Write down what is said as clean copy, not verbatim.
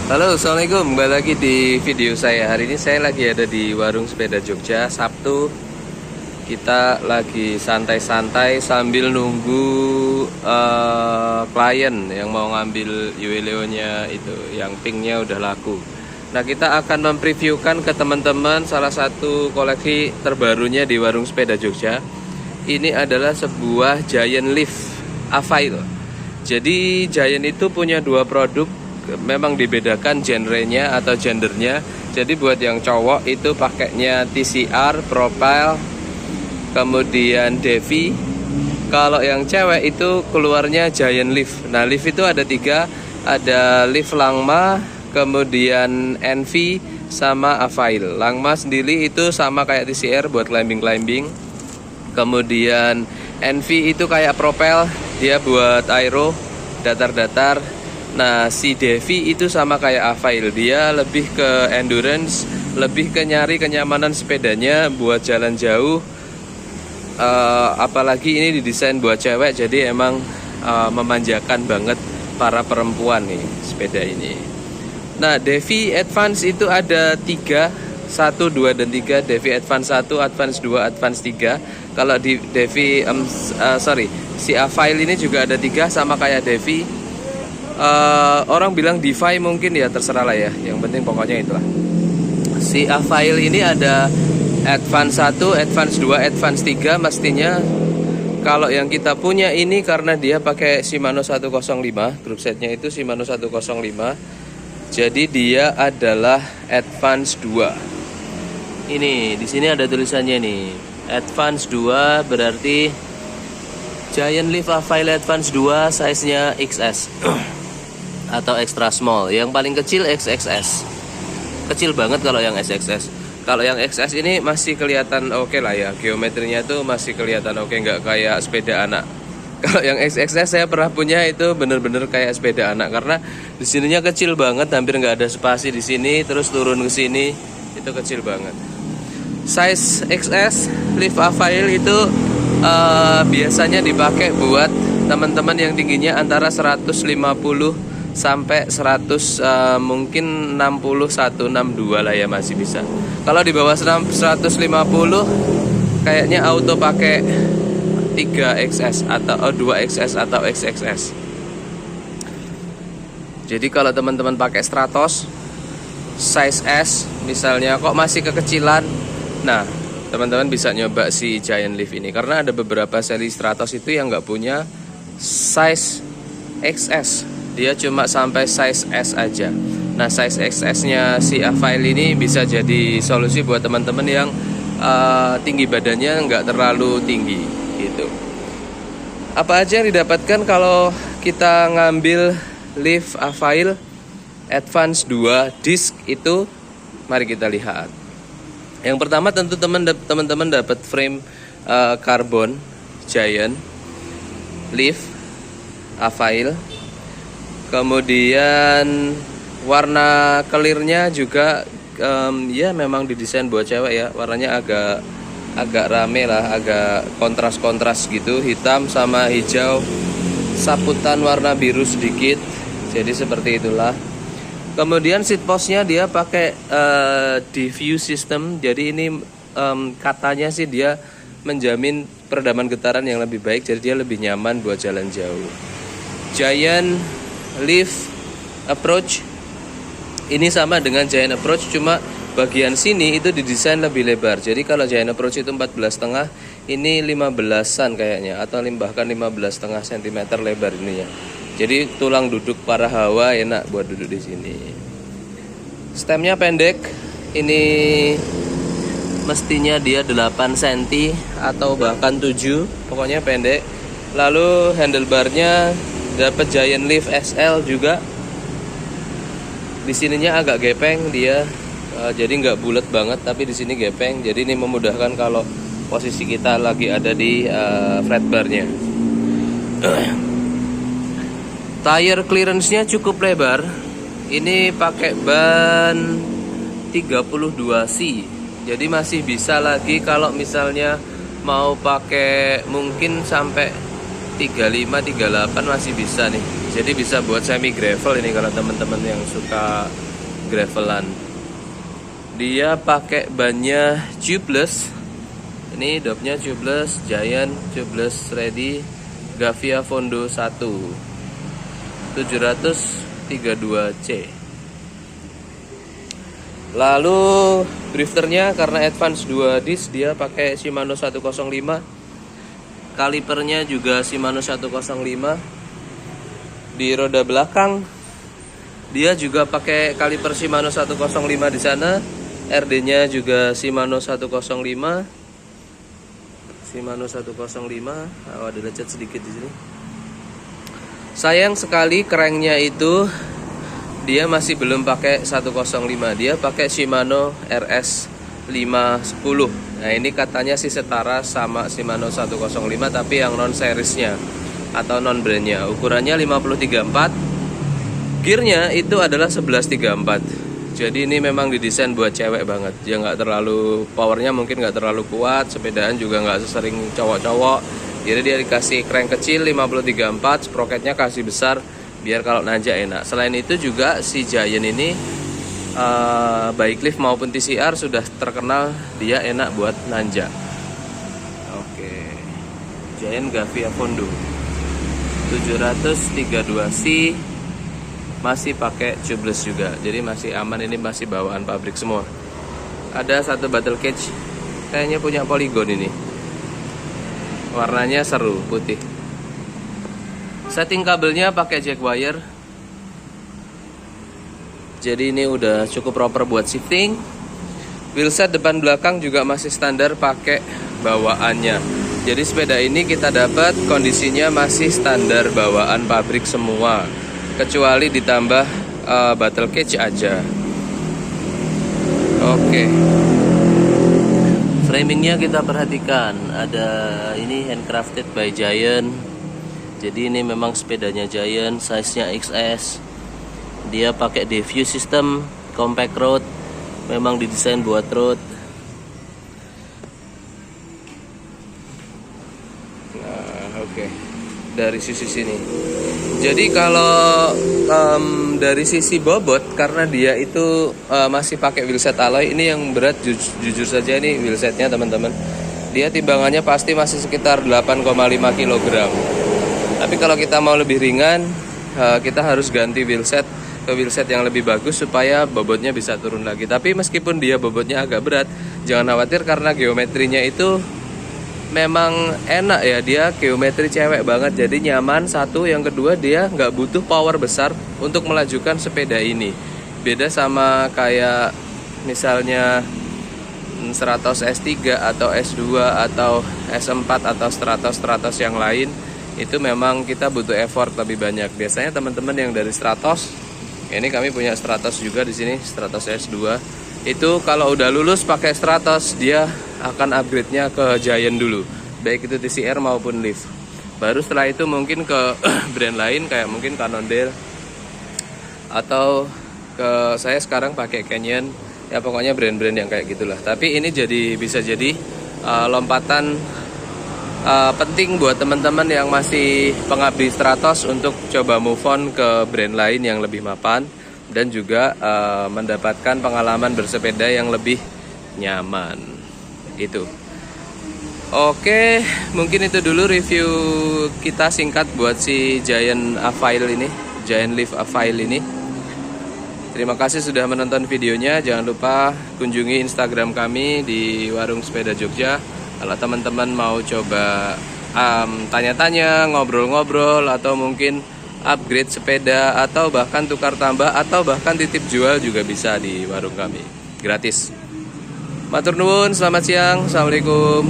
Halo, assalamualaikum. Kembali lagi di video saya. Hari ini saya lagi ada di Warung Sepeda Jogja. Sabtu kita lagi santai-santai sambil nunggu klien yang mau ngambil Yueleo-nya itu, yang pinknya udah laku. Nah, kita akan mempreviewkan ke teman-teman salah satu koleksi terbarunya di Warung Sepeda Jogja. Ini adalah sebuah Giant Leaf Avail. Jadi Giant itu punya dua produk, memang dibedakan genrenya atau gendernya. Jadi buat yang cowok itu pakainya TCR, Profile, kemudian Devi. Kalau yang cewek itu keluarnya Giant Leaf. Nah, Leaf itu ada tiga, ada Leaf Langma, kemudian Envy, sama Avail. Langma sendiri itu sama kayak TCR buat climbing. Kemudian Envy itu kayak Propel, dia buat aero, datar-datar. Nah, si Devi itu sama kayak Avail, dia lebih ke endurance, lebih ke nyari kenyamanan sepedanya buat jalan jauh. Apalagi ini didesain buat cewek, jadi emang memanjakan banget para perempuan nih sepeda ini. Nah, Devi Advance itu ada tiga, 1, 2, dan 3. Devi Advance 1, Advance 2, Advance 3. Kalau di Devi, si Avail ini juga ada 3, sama kayak Devi. Orang bilang DeFi mungkin ya, terserah lah ya. Yang penting pokoknya itulah. Si Avail ini ada Advance 1, Advance 2, Advance 3. Mestinya kalau yang kita punya ini karena dia pakai Shimano 105, grup setnya itu Shimano 105. Jadi dia adalah Advance 2. Ini di sini ada tulisannya nih. Advance 2 berarti Giant Leaf Avail Advance 2 size-nya XS. Atau extra small. Yang paling kecil XXS. Kecil banget kalau yang XXS. Kalau yang XS ini masih kelihatan oke lah ya. Geometrinya tuh masih kelihatan oke, nggak kayak sepeda anak. Kalau yang XXS saya pernah punya itu bener-bener kayak sepeda anak, karena di sininya kecil banget, hampir nggak ada spasi di sini, terus turun ke sini itu kecil banget. Size XS Leaf Avail itu biasanya dipakai buat teman-teman yang tingginya antara 150 sampai 100, mungkin 61, 62 lah ya, masih bisa. Kalau di bawah 150 kayaknya auto pakai 3XS atau 2XS atau XXS. Jadi kalau teman-teman pakai Stratos size S misalnya kok masih kekecilan, nah teman-teman bisa nyoba si Giant Leaf ini, karena ada beberapa seri Stratos itu yang nggak punya size XS, dia cuma sampai size S aja. Nah, size XS-nya si Avail ini bisa jadi solusi buat teman-teman yang tinggi badannya nggak terlalu tinggi gitu. Apa aja yang didapatkan kalau kita ngambil Leaf Avail Advance 2 disc itu? Mari kita lihat. Yang pertama tentu teman-teman dapat frame karbon Giant Leaf Avail. Kemudian warna clearnya juga ya memang didesain buat cewek ya. Warnanya agak rame lah, agak kontras-kontras gitu, hitam sama hijau, saputan warna biru sedikit. Jadi seperti itulah. Kemudian seat postnya dia pakai diffuse system. Jadi ini katanya sih dia menjamin peredaman getaran yang lebih baik, jadi dia lebih nyaman buat jalan jauh. Giant Leaf Approach ini sama dengan Giant Approach, cuma bagian sini itu didesain lebih lebar. Jadi kalau Giant Approach itu 14,5, ini 15-an kayaknya, atau bahkan 15,5 cm lebar ininya. Jadi tulang duduk para hawa enak buat duduk di sini. Stemnya pendek, ini mestinya dia 8 cm atau bahkan 7, pokoknya pendek. Lalu handlebarnya dapat Giant Leaf SL juga. Di sininya agak gepeng dia, jadi nggak bulat banget, tapi di sini gepeng. Jadi ini memudahkan kalau posisi kita lagi ada di flat barnya. Tire clearance-nya cukup lebar. Ini pakai ban 32C. Jadi masih bisa lagi kalau misalnya mau pakai mungkin sampai 35 38 masih bisa nih. Jadi bisa buat semi gravel ini kalau teman-teman yang suka gravelan. Dia pakai bannya tubeless. Ini dopnya tubeless, Giant tubeless ready, Gavia Fondo 1 732C. Lalu drifternya karena advance 2 disc, dia pakai Shimano 105. Kalipernya juga Shimano 105. Di roda belakang dia juga pakai kaliper Shimano 105 di sana. RD-nya juga Shimano 105. Shimano 105. Oh, ada lecet sedikit di sini. Sayang sekali cranknya itu dia masih belum pakai 105. Dia pakai Shimano RS 510. Nah, ini katanya sih setara sama Shimano 105 tapi yang non seriesnya atau non brandnya. Ukurannya 5034. Gearnya itu adalah 1134. Jadi ini memang didesain buat cewek banget. Dia nggak terlalu, powernya mungkin nggak terlalu kuat. Sepedaan juga nggak sesering cowok-cowok. Jadi dia dikasih crank kecil 5034, sprocketnya kasih besar biar kalau nanjak enak. Selain itu juga si Giant ini baik lift maupun TCR sudah terkenal dia enak buat nanjak. Oke, Giant Gavia Fondo 732C. Masih pakai tubeless juga, jadi masih aman. Ini masih bawaan pabrik semua. Ada satu battle cage, kayaknya punya Polygon ini. Warnanya seru, putih. Setting kabelnya pakai jack wire. Jadi ini udah cukup proper buat shifting. Wheelset depan belakang juga masih standar pakai bawaannya. Jadi sepeda ini kita dapat kondisinya masih standar bawaan pabrik semua, kecuali ditambah battle cage aja. Oke. Framingnya kita perhatikan, ada ini handcrafted by Giant. Jadi ini memang sepedanya Giant, size-nya XS. Dia pakai diffuse system, compact road, memang didesain buat road. Nah, oke. Dari sisi sini. Jadi kalau dari sisi bobot, karena dia itu masih pakai wheelset alloy, ini yang berat jujur saja ini wheelsetnya teman-teman. Dia timbangannya pasti masih sekitar 8,5 kg. Tapi kalau kita mau lebih ringan, kita harus ganti wheelset ke wheelset yang lebih bagus supaya bobotnya bisa turun lagi. Tapi meskipun dia bobotnya agak berat, jangan khawatir karena geometrinya itu memang enak ya, dia geometri cewek banget, jadi nyaman. Satu, yang kedua dia nggak butuh power besar untuk melajukan sepeda ini. Beda sama kayak misalnya Stratos S3 atau S2 atau S4 atau Stratos yang lain, itu memang kita butuh effort lebih banyak. Biasanya teman-teman yang dari Stratos, ini kami punya Stratos juga di sini, Stratos S2. Itu kalau udah lulus pakai Stratos, dia akan upgrade-nya ke Giant dulu, baik itu TCR maupun lift. Baru setelah itu mungkin ke brand lain kayak mungkin Cannondale, atau ke saya sekarang pakai Canyon. Ya pokoknya brand-brand yang kayak gitulah. Tapi ini bisa jadi lompatan penting buat teman-teman yang masih pengabdi Stratos untuk coba move on ke brand lain yang lebih mapan dan juga mendapatkan pengalaman bersepeda yang lebih nyaman. Itu. Oke, mungkin itu dulu review kita singkat buat si Giant Avail ini, Giant Leaf Avail ini. Terima kasih sudah menonton videonya. Jangan lupa kunjungi Instagram kami di Warung Sepeda Jogja. Kalau teman-teman mau coba tanya-tanya, ngobrol-ngobrol, atau mungkin upgrade sepeda, atau bahkan tukar tambah, atau bahkan titip jual juga bisa di warung kami. Gratis. Matur nuwun, selamat siang. Assalamualaikum.